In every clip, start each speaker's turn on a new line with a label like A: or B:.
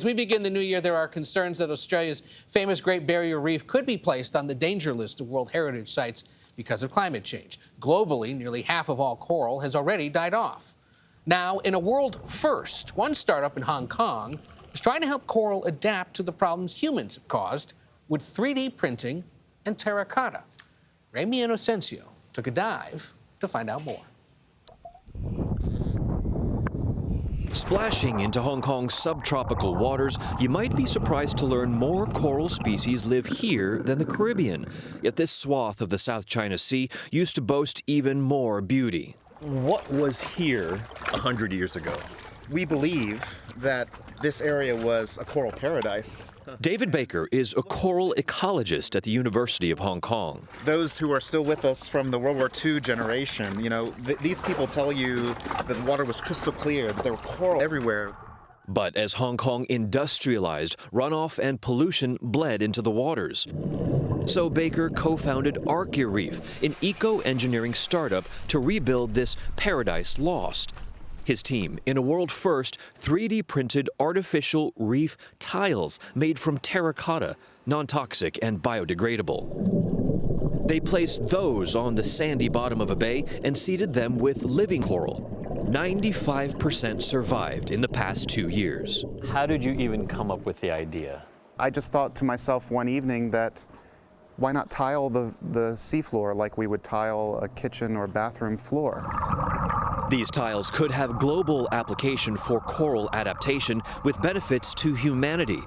A: As we begin the new year, there are concerns that Australia's famous Great Barrier Reef could be placed on the danger list of World Heritage Sites because of climate change. Globally, nearly half of all coral has already died off. Now, in a world first, one startup in Hong Kong is trying to help coral adapt to the problems humans have caused with 3D printing and terracotta. Ramy and Inocencio took a dive to find out more.
B: Splashing into Hong Kong's subtropical waters, you might be surprised to learn more coral species live here than the Caribbean. Yet this swath of the South China Sea used to boast even more beauty.
C: What was here 100 years ago?
D: We believe that this area was a coral paradise.
B: David Baker is a coral ecologist at the University of Hong Kong.
D: Those who are still with us from the World War II generation, these people tell you that the water was crystal clear, that there were coral everywhere.
B: But as Hong Kong industrialized, runoff and pollution bled into the waters. So Baker co-founded Archireef, an eco-engineering startup to rebuild this paradise lost. His team, in a world-first, 3D printed artificial reef tiles made from terracotta, non-toxic and biodegradable. They placed those on the sandy bottom of a bay and seeded them with living coral. 95% survived in the past 2 years.
C: How did you even come up with the idea?
D: I just thought to myself one evening that why not tile the seafloor like we would tile a kitchen or bathroom floor?
B: These tiles could have global application for coral adaptation with benefits to humanity.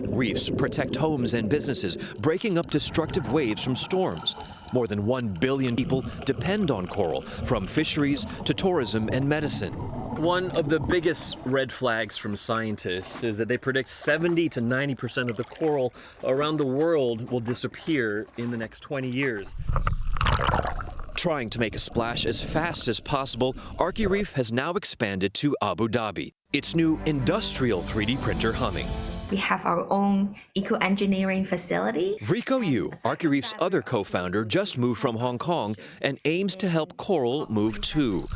B: Reefs protect homes and businesses, breaking up destructive waves from storms. More than 1 billion people depend on coral, from fisheries to tourism and medicine.
C: One of the biggest red flags from scientists is that they predict 70 to 90% of the coral around the world will disappear in the next 20 years.
B: Trying to make a splash as fast as possible, Archireef has now expanded to Abu Dhabi, its new industrial 3D printer humming.
E: We have our own eco-engineering facility.
B: Rico Yu, Archireef's other co-founder, just moved from Hong Kong and aims to help coral move too.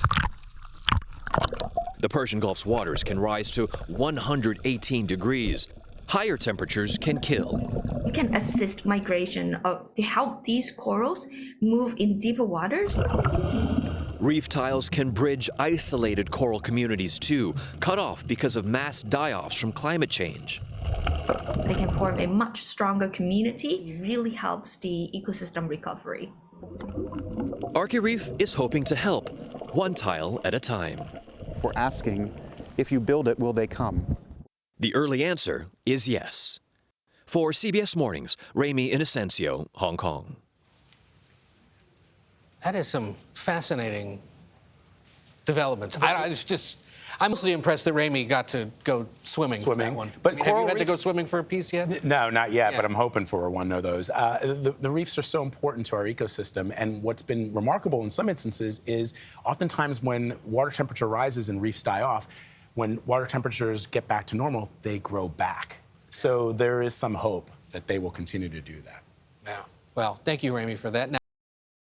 B: The Persian Gulf's waters can rise to 118 degrees. Higher temperatures can kill.
E: We can assist migration to help these corals move in deeper waters.
B: Reef tiles can bridge isolated coral communities too, cut off because of mass die-offs from climate change.
E: They can form a much stronger community. It really helps the ecosystem recovery.
B: Archireef is hoping to help, one tile at a time.
D: We're asking, if you build it, will they come?
B: The early answer is yes. For CBS Mornings, Ramy Inocencio, Hong Kong.
A: That is some fascinating developments. I'm mostly impressed that Ramy got to go swimming. For that one.
F: But
A: have you had to go swimming for a piece yet?
F: No, not yet, but I'm hoping for one of those. The reefs are so important to our ecosystem, and what's been remarkable in some instances is oftentimes when water temperature rises and reefs die off, when water temperatures get back to normal, they grow back. So there is some hope that they will continue to do that.
A: Yeah. Well, thank you, Ramy, for that.